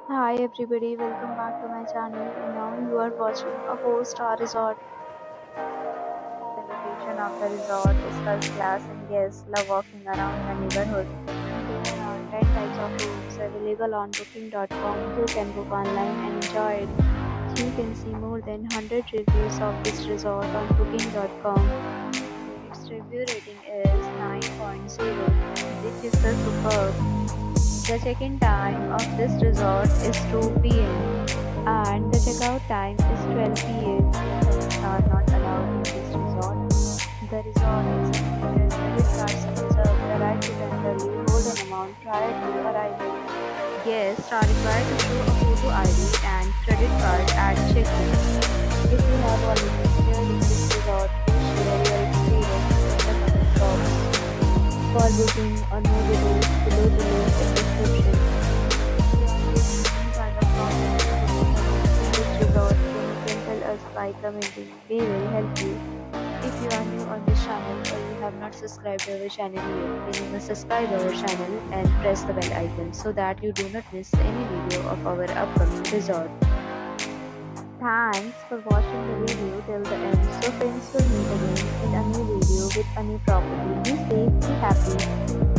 Hi everybody, welcome back to my channel. Now you are watching a 4-star resort. The location of the resort is first class and guests love walking around the neighborhood. There are 10 types of rooms available on booking.com. You can book online and enjoy it. You can see more than 100 reviews of this resort on booking.com. Its review rating is 9.0, which is the superb. The check-in time of this resort is 2 p.m. and the checkout time is 12 p.m. Pets are not allowed in this resort. The resort accepts credit cards and reserves the right to temporarily hold an amount prior to arrival. Guests are required to show a photo ID and credit card at check-in. If you have already stayed in this resort, please share your experience in the comment box. For booking or more details, below the link in description. If you are facing any kind of problem in this resort, then you can tell us by commenting. We will help you. If you are new on this channel or you have not subscribed our channel yet, then you must subscribe our channel and press the bell icon so that you do not miss any video of our upcoming resort. Thanks for watching the video till the end. So friends, will meet again in a new video with a new property. Be safe, be happy.